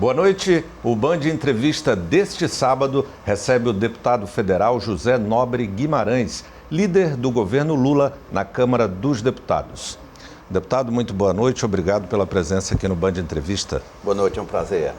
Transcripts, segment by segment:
Boa noite. O Band Entrevista deste sábado recebe o deputado federal José Nobre Guimarães, líder do governo Lula na Câmara dos Deputados. Deputado, muito boa noite. Obrigado pela presença aqui no Band Entrevista. Boa noite, é um prazer.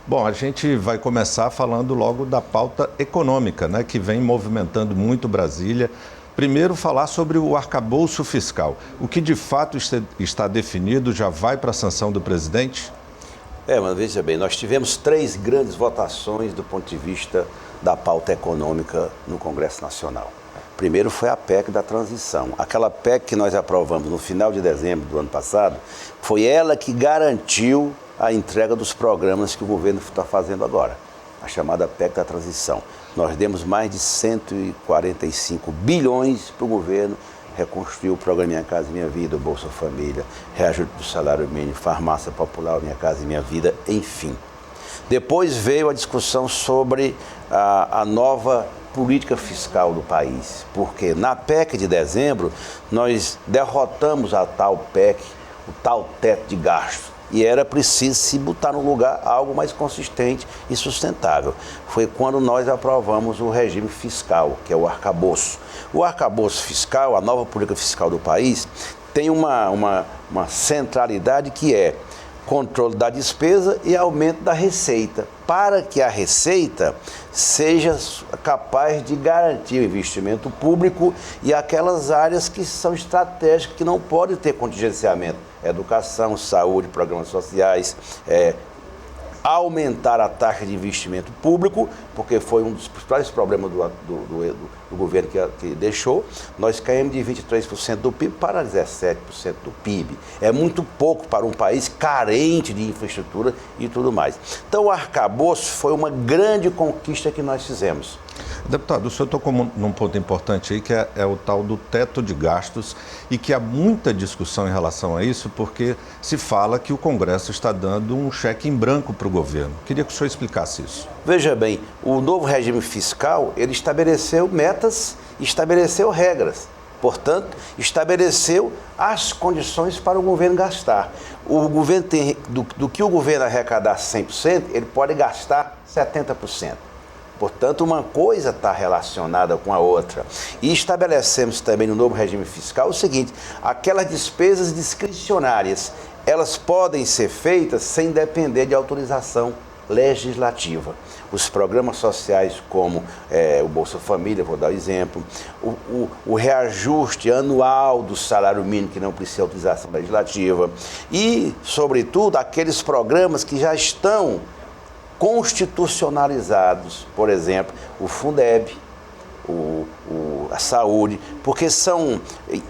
Bom, a gente vai começar falando logo da pauta econômica, né, que vem movimentando muito Brasília. Primeiro, falar sobre o arcabouço fiscal. O que de fato está definido já vai para a sanção do presidente? Mas veja bem, nós tivemos 3 grandes votações do ponto de vista da pauta econômica no Congresso Nacional. Primeiro foi a PEC da transição. Aquela PEC que nós aprovamos no final de dezembro do ano passado, foi ela que garantiu a entrega dos programas que o governo está fazendo agora, a chamada PEC da transição. Nós demos mais de 145 bilhões para o governo reconstruir o programa Minha Casa Minha Vida, o Bolsa Família, reajuste do salário mínimo, farmácia popular, Minha Casa Minha Vida, enfim. Depois veio a discussão sobre a nova política fiscal do país, porque na PEC de dezembro nós derrotamos a tal PEC, o tal teto de gastos, e era preciso se botar no lugar algo mais consistente e sustentável. Foi quando nós aprovamos o regime fiscal, que é o arcabouço. O arcabouço fiscal, a nova política fiscal do país, tem uma centralidade que é controle da despesa e aumento da receita, para que a receita seja capaz de garantir o investimento público e aquelas áreas que são estratégicas, que não podem ter contingenciamento. Educação, saúde, programas sociais, aumentar a taxa de investimento público, porque foi um dos principais problemas do governo que deixou. Nós caímos de 23% do PIB para 17% do PIB. É muito pouco para um país carente de infraestrutura e tudo mais. Então, o arcabouço foi uma grande conquista que nós fizemos. Deputado, o senhor tocou num ponto importante aí, que é o tal do teto de gastos, e que há muita discussão em relação a isso, porque se fala que o Congresso está dando um cheque em branco para o governo. Queria que o senhor explicasse isso. Veja bem, o novo regime fiscal, ele estabeleceu metas, estabeleceu regras. Portanto, estabeleceu as condições para o governo gastar. O governo tem, do que o governo arrecadar 100%, ele pode gastar 70%. Portanto, uma coisa está relacionada com a outra. E estabelecemos também no novo regime fiscal o seguinte: aquelas despesas discricionárias, elas podem ser feitas sem depender de autorização legislativa. Os programas sociais como o Bolsa Família, vou dar o exemplo, o reajuste anual do salário mínimo, que não precisa de autorização legislativa, e, sobretudo, aqueles programas que já estão constitucionalizados, por exemplo, o Fundeb, a saúde, porque são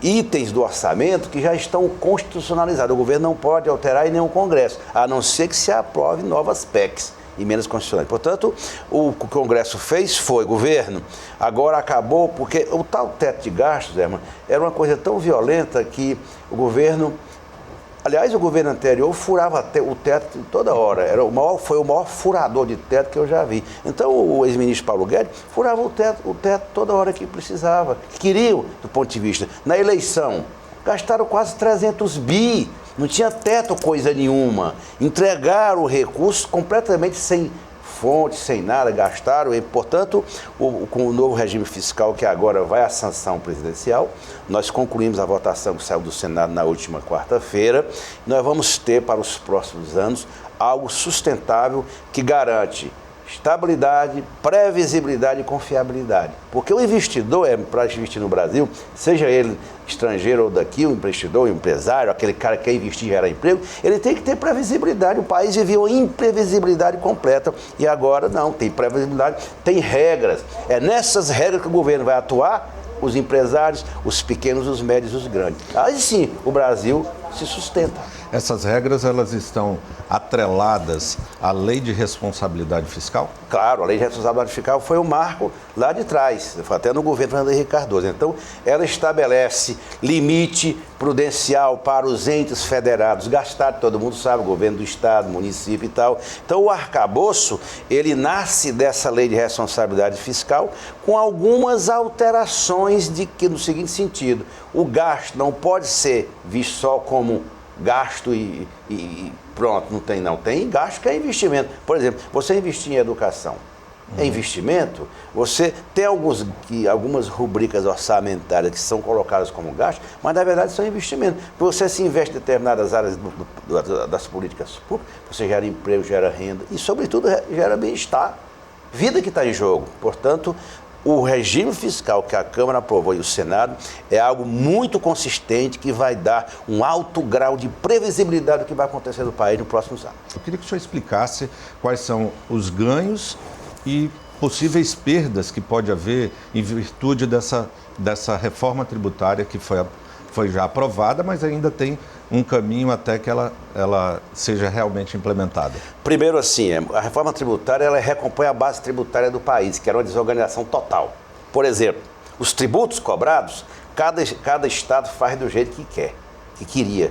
itens do orçamento que já estão constitucionalizados. O governo não pode alterar em nenhum Congresso, a não ser que se aprove novas PECs emendas constitucionais. Portanto, o que o Congresso fez foi: governo, agora acabou, porque o tal teto de gastos, era uma coisa tão violenta que o governo... Aliás, o governo anterior furava o teto toda hora. Foi o maior furador de teto que eu já vi. Então, o ex-ministro Paulo Guedes furava o teto toda hora que precisava. Queriam, do ponto de vista... Na eleição, gastaram quase 300 bi. Não tinha teto coisa nenhuma. Entregaram o recurso completamente sem fonte, sem nada, gastaram. E, portanto, com o novo regime fiscal, que agora vai à sanção presidencial, nós concluímos a votação que saiu do Senado na última quarta-feira. Nós vamos ter para os próximos anos algo sustentável que garante estabilidade, previsibilidade e confiabilidade. Porque o investidor, para investir no Brasil, seja ele estrangeiro ou daqui, o investidor, o empresário, aquele cara que quer investir e gerar emprego, ele tem que ter previsibilidade. O país vivia uma imprevisibilidade completa e agora não, tem previsibilidade, tem regras. É nessas regras que o governo vai atuar, os empresários, os pequenos, os médios e os grandes. Aí sim, o Brasil se sustenta. Essas regras, elas estão atreladas à Lei de Responsabilidade Fiscal? Claro, a Lei de Responsabilidade Fiscal foi um marco lá de trás, foi até no governo Fernando Henrique Cardoso. Então, ela estabelece limite prudencial para os entes federados gastar, todo mundo sabe, governo do estado, município e tal. Então, o arcabouço, ele nasce dessa Lei de Responsabilidade Fiscal com algumas alterações no seguinte sentido: o gasto não pode ser visto só como gasto e Pronto, não tem não. Tem gasto que é investimento. Por exemplo, você investir em educação. É investimento, você tem algumas rubricas orçamentárias que são colocadas como gasto, mas na verdade são investimentos. Você se investe em determinadas áreas das políticas públicas, você gera emprego, gera renda e, sobretudo, gera bem-estar. Vida que está em jogo. Portanto, o regime fiscal que a Câmara aprovou e o Senado é algo muito consistente que vai dar um alto grau de previsibilidade do que vai acontecer no país nos próximos anos. Eu queria que o senhor explicasse quais são os ganhos e possíveis perdas que pode haver em virtude dessa reforma tributária que foi já aprovada, mas ainda tem um caminho até que ela seja realmente implementada. Primeiro, assim, a reforma tributária ela recompõe a base tributária do país, que era uma desorganização total. Por exemplo, os tributos cobrados, cada estado faz do jeito que quer, que queria.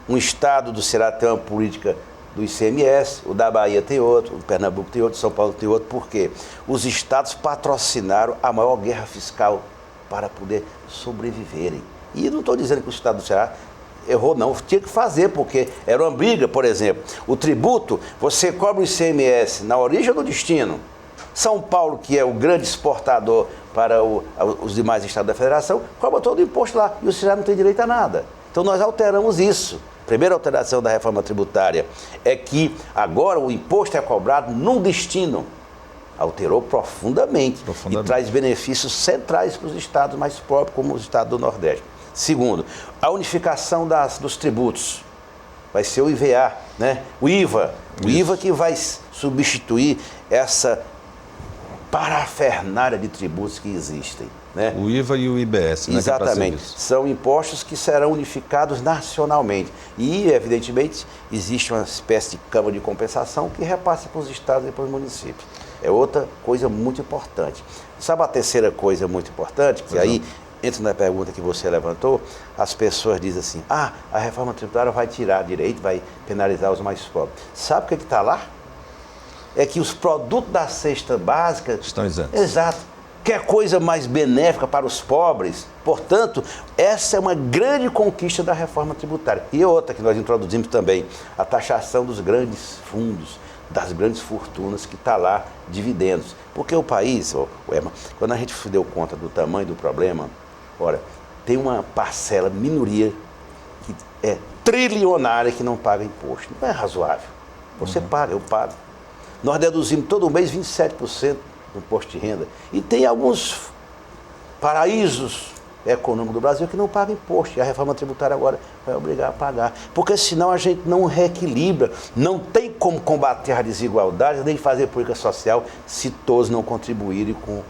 Um estado do Ceará tem uma política do ICMS, o da Bahia tem outro, o Pernambuco tem outro, o São Paulo tem outro. Por quê? Os estados patrocinaram a maior guerra fiscal para poder sobreviverem. E não estou dizendo que o estado do Ceará errou, não. Tinha que fazer, porque era uma briga, por exemplo. O tributo, você cobra o ICMS na origem ou no destino. São Paulo, que é o grande exportador para os demais estados da federação, cobra todo o imposto lá. E o Ceará não tem direito a nada. Então nós alteramos isso. Primeira alteração da reforma tributária é que agora o imposto é cobrado no destino. Alterou profundamente. E traz benefícios centrais para os estados mais próprios, como os estados do Nordeste. Segundo, a unificação dos tributos. Vai ser o IVA, né? O IVA. O IVA que vai substituir essa parafernália de tributos que existem. Né? O IVA e o IBS, né? Exatamente. São impostos que serão unificados nacionalmente. E, evidentemente, existe uma espécie de câmara de compensação que repassa para os estados e para os municípios. É outra coisa muito importante. Sabe a terceira coisa muito importante? Que aí entra na pergunta que você levantou, as pessoas dizem assim, a reforma tributária vai tirar direito, vai penalizar os mais pobres. Sabe o que está lá? É que os produtos da cesta básica estão isentos. Exato. Que é coisa mais benéfica para os pobres. Portanto, essa é uma grande conquista da reforma tributária. E outra que nós introduzimos também, a taxação dos grandes fundos, das grandes fortunas que está lá, dividendos. Porque o país, quando a gente se deu conta do tamanho do problema, tem uma parcela, minoria, que é trilionária que não paga imposto. Não é razoável. Você paga, eu pago. Nós deduzimos todo mês 27% do imposto de renda. E tem alguns paraísos econômicos do Brasil que não pagam imposto. E a reforma tributária agora vai obrigar a pagar. Porque senão a gente não reequilibra. Não tem como combater a desigualdade nem fazer política social se todos não contribuírem com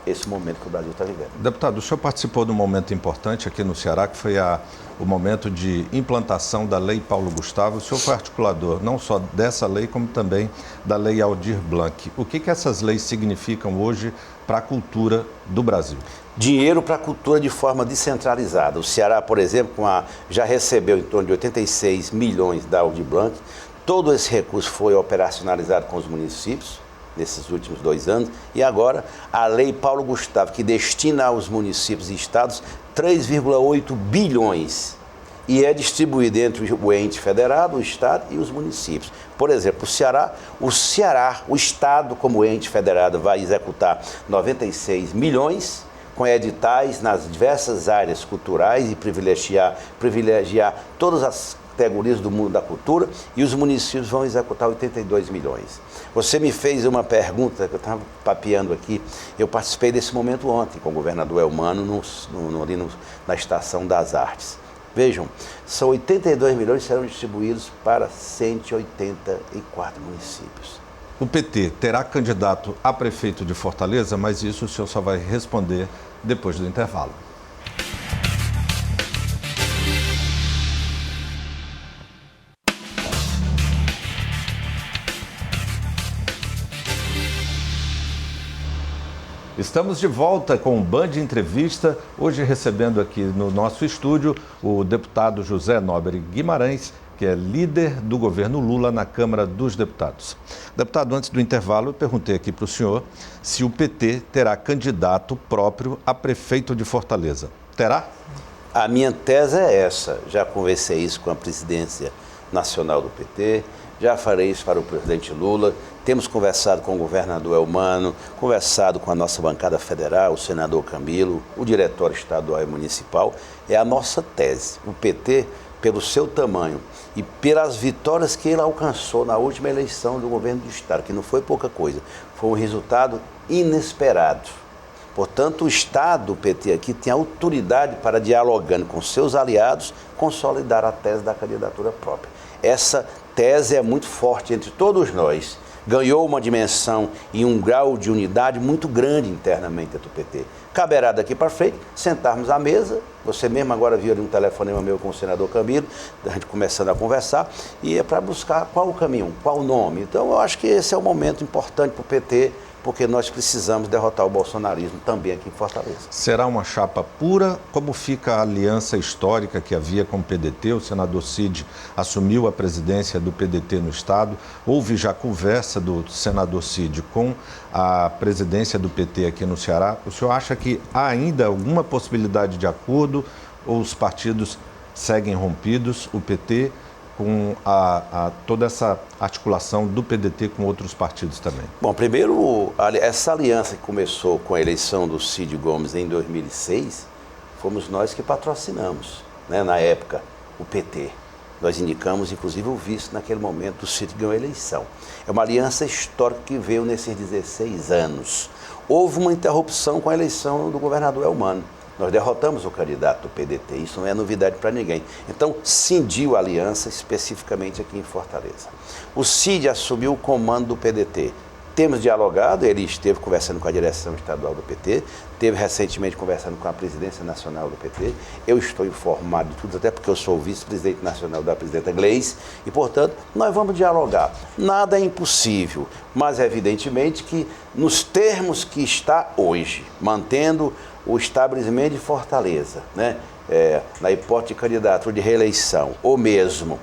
esse momento que o Brasil está vivendo. Deputado, o senhor participou de um momento importante aqui no Ceará, que foi o momento de implantação da Lei Paulo Gustavo. O senhor foi articulador não só dessa lei, como também da Lei Aldir Blanc. O que essas leis significam hoje para a cultura do Brasil? Dinheiro para a cultura de forma descentralizada. O Ceará, por exemplo, já recebeu em torno de 86 milhões da Aldir Blanc. Todo esse recurso foi operacionalizado com os municípios nesses últimos 2 anos, e agora a Lei Paulo Gustavo, que destina aos municípios e estados 3,8 bilhões e é distribuído entre o ente federado, o estado e os municípios. Por exemplo, o estado como ente federado vai executar 96 milhões com editais nas diversas áreas culturais e privilegiar todas as categorias do mundo da cultura, e os municípios vão executar 82 milhões. Você me fez uma pergunta que eu estava papeando aqui. Eu participei desse momento ontem com o governador Elmano ali na Estação das Artes. Vejam, são 82 milhões que serão distribuídos para 184 municípios. O PT terá candidato a prefeito de Fortaleza, mas isso o senhor só vai responder depois do intervalo. Estamos de volta com o Band Entrevista, hoje recebendo aqui no nosso estúdio o deputado José Nobre Guimarães, que é líder do governo Lula na Câmara dos Deputados. Deputado, antes do intervalo, eu perguntei aqui para o senhor se o PT terá candidato próprio a prefeito de Fortaleza. Terá? A minha tese é essa, já conversei isso com a presidência nacional do PT, já farei isso para o presidente Lula. Temos conversado com o governador Elmano, conversado com a nossa bancada federal, o senador Camilo, o diretório estadual e municipal. É a nossa tese. O PT, pelo seu tamanho e pelas vitórias que ele alcançou na última eleição do governo do estado, que não foi pouca coisa, foi um resultado inesperado. Portanto, o Estado, o PT aqui, tem autoridade para, dialogando com seus aliados, consolidar a tese da candidatura própria. Essa tese é muito forte entre todos nós. Ganhou uma dimensão e um grau de unidade muito grande internamente entre o PT. Caberá daqui para frente sentarmos à mesa, você mesmo agora viu ali um telefonema meu com o senador Camilo, a gente começando a conversar, e é para buscar qual o caminho, qual o nome. Então eu acho que esse é um momento importante para o PT, porque nós precisamos derrotar o bolsonarismo também aqui em Fortaleza. Será uma chapa pura? Como fica a aliança histórica que havia com o PDT? O senador Cid assumiu a presidência do PDT no estado. Houve já conversa do senador Cid com a presidência do PT aqui no Ceará. O senhor acha que há ainda alguma possibilidade de acordo ou os partidos seguem rompidos, o PT com toda essa articulação do PDT com outros partidos também? Bom, primeiro, essa aliança que começou com a eleição do Cid Gomes em 2006, fomos nós que patrocinamos, né, na época, o PT. Nós indicamos, inclusive, o vice naquele momento, o Cid ganhou a eleição. É uma aliança histórica que veio nesses 16 anos. Houve uma interrupção com a eleição do governador Elmano. Nós derrotamos o candidato do PDT, isso não é novidade para ninguém. Então, cindiu a aliança especificamente aqui em Fortaleza. O Cid assumiu o comando do PDT. Temos dialogado, ele esteve conversando com a direção estadual do PT, esteve recentemente conversando com a presidência nacional do PT. Eu estou informado de tudo, até porque eu sou o vice-presidente nacional da presidenta Gleice, e, portanto, nós vamos dialogar. Nada é impossível, mas evidentemente que nos termos que está hoje, mantendo o estabelecimento de Fortaleza, né? Na hipótese de candidato de reeleição, ou mesmo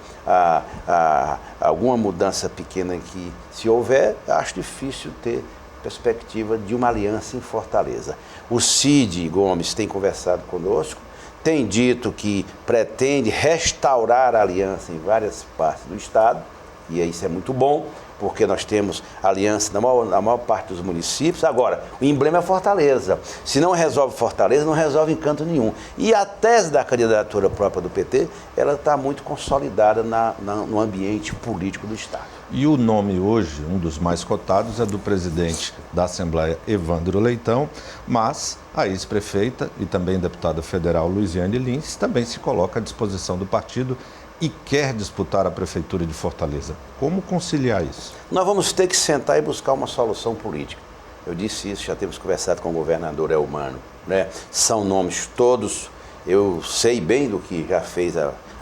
alguma mudança pequena que, se houver, acho difícil ter perspectiva de uma aliança em Fortaleza. O Cid Gomes tem conversado conosco, tem dito que pretende restaurar a aliança em várias partes do estado, e isso é muito bom, porque nós temos aliança na maior parte dos municípios. Agora, o emblema é Fortaleza. Se não resolve Fortaleza, não resolve em canto nenhum. E a tese da candidatura própria do PT, ela está muito consolidada no ambiente político do estado. E o nome hoje, um dos mais cotados, é do presidente da Assembleia, Evandro Leitão, mas a ex-prefeita e também deputada federal Luziane Lins também se coloca à disposição do partido e quer disputar a Prefeitura de Fortaleza. Como conciliar isso? Nós vamos ter que sentar e buscar uma solução política. Eu disse isso, já temos conversado com o governador Elmano, né? São nomes todos, eu sei bem do que já fez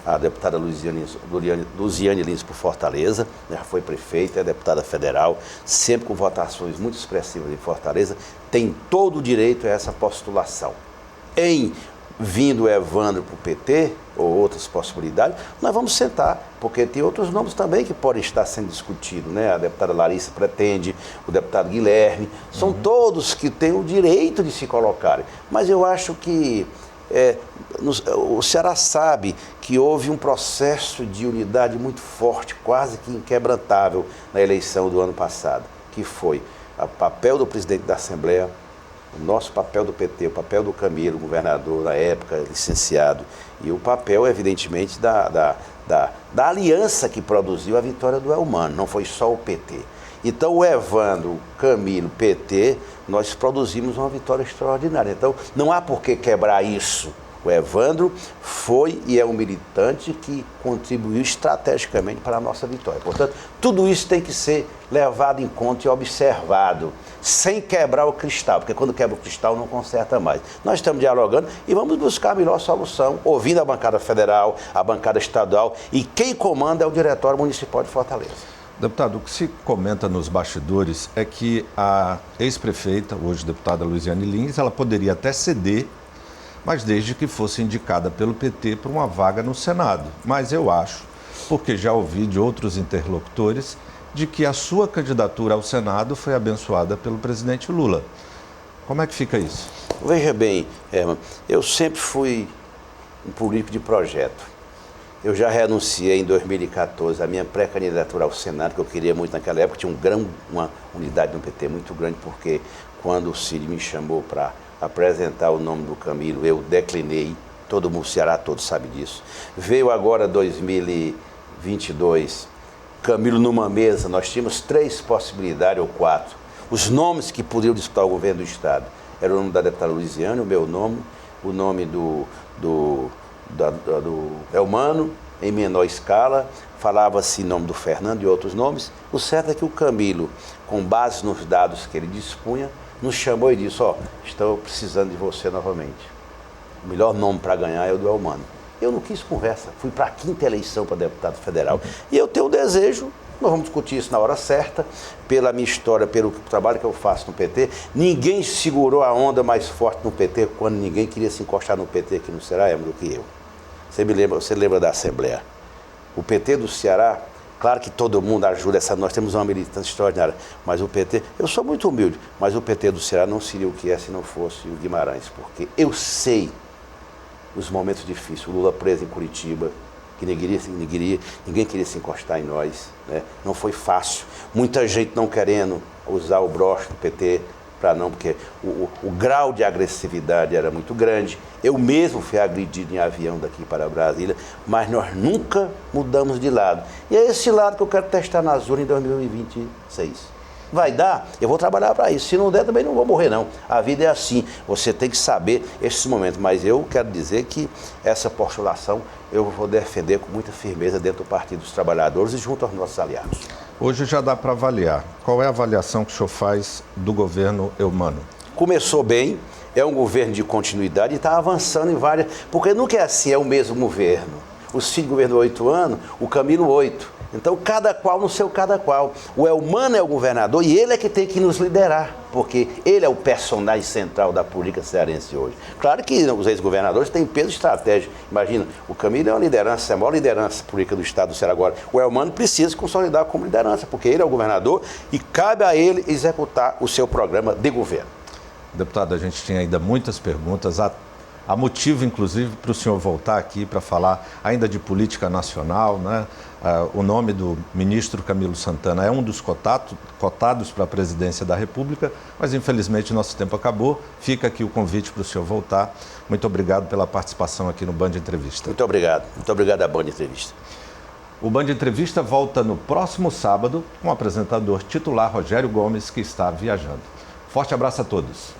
a deputada Luziane Lins por Fortaleza, já foi prefeita, é deputada federal, sempre com votações muito expressivas em Fortaleza, tem todo o direito a essa postulação. Vindo o Evandro para o PT, ou outras possibilidades, nós vamos sentar, porque tem outros nomes também que podem estar sendo discutidos, né? A deputada Larissa pretende, o deputado Guilherme, são todos que têm o direito de se colocarem. Mas eu acho que o Ceará sabe que houve um processo de unidade muito forte, quase que inquebrantável, na eleição do ano passado, que foi o papel do presidente da Assembleia, o nosso papel do PT, o papel do Camilo, governador na época, licenciado, e o papel, evidentemente, da aliança que produziu a vitória do Elmano, não foi só o PT. Então, o Evandro, o Camilo, o PT, nós produzimos uma vitória extraordinária. Então, não há por que quebrar isso. O Evandro foi e é um militante que contribuiu estrategicamente para a nossa vitória. Portanto, tudo isso tem que ser levado em conta e observado, sem quebrar o cristal, porque quando quebra o cristal não conserta mais. Nós estamos dialogando e vamos buscar a melhor solução, ouvindo a bancada federal, a bancada estadual, e quem comanda é o Diretório Municipal de Fortaleza. Deputado, o que se comenta nos bastidores é que a ex-prefeita, hoje deputada Luziane Lins, ela poderia até ceder, mas desde que fosse indicada pelo PT para uma vaga no Senado. Mas eu acho, porque já ouvi de outros interlocutores, de que a sua candidatura ao Senado foi abençoada pelo presidente Lula. Como é que fica isso? Veja bem, Herman, eu sempre fui um político de projeto. Eu já renunciei em 2014 a minha pré-candidatura ao Senado, que eu queria muito naquela época. Tinha uma unidade no PT muito grande, porque quando o Cid me chamou para apresentar o nome do Camilo, eu declinei. Todo mundo, o Ceará todo sabe disso. Veio agora 2022, Camilo numa mesa, nós tínhamos 3 possibilidades ou 4. Os nomes que poderiam disputar o governo do Estado. Era o nome da deputada Luiziane, o meu nome, o nome do Elmano, em menor escala, falava-se em nome do Fernando e outros nomes. O certo é que o Camilo, com base nos dados que ele dispunha, nos chamou e disse: ó, estou precisando de você novamente. O melhor nome para ganhar é o do Elmano. Eu não quis conversa, fui para a 5ª eleição para deputado federal. E eu tenho um desejo, nós vamos discutir isso na hora certa, pela minha história, pelo trabalho que eu faço no PT. Ninguém segurou a onda mais forte no PT quando ninguém queria se encostar no PT aqui no Ceará, do que eu. Você lembra da Assembleia? O PT do Ceará, claro que todo mundo ajuda, nós temos uma militância extraordinária, mas o PT, eu sou muito humilde, mas o PT do Ceará não seria o que é se não fosse o Guimarães, porque eu sei os momentos difíceis, o Lula preso em Curitiba, que ninguém queria se encostar em nós, né? Não foi fácil, muita gente não querendo usar o broche do PT, porque o grau de agressividade era muito grande. Eu mesmo fui agredido em avião daqui para Brasília, mas nós nunca mudamos de lado. E é esse lado que eu quero testar nas urnas em 2026. Vai dar? Eu vou trabalhar para isso. Se não der, também não vou morrer, não. A vida é assim. Você tem que saber esses momentos. Mas eu quero dizer que essa postulação eu vou defender com muita firmeza dentro do Partido dos Trabalhadores e junto aos nossos aliados. Hoje já dá para avaliar. Qual é a avaliação que o senhor faz do governo Elmano? Começou bem, é um governo de continuidade e está avançando em várias... Porque nunca é assim, é o mesmo governo. O Cid governou 8 anos, o Camilo 8. Então, cada qual no seu cada qual. O Elmano é o governador e ele é que tem que nos liderar, porque ele é o personagem central da política cearense hoje. Claro que os ex-governadores têm peso estratégico. Imagina, o Camilo é uma liderança, é a maior liderança política do Estado do Ceará agora. O Elmano precisa se consolidar como liderança, porque ele é o governador e cabe a ele executar o seu programa de governo. Deputado, a gente tinha ainda muitas perguntas. Há motivo, inclusive, para o senhor voltar aqui para falar ainda de política nacional, né? O nome do ministro Camilo Santana é um dos cotados para a presidência da República, mas infelizmente nosso tempo acabou. Fica aqui o convite para o senhor voltar. Muito obrigado pela participação aqui no Band Entrevista. Muito obrigado à Band Entrevista. O Band Entrevista volta no próximo sábado com o apresentador titular Rogério Gomes, que está viajando. Forte abraço a todos.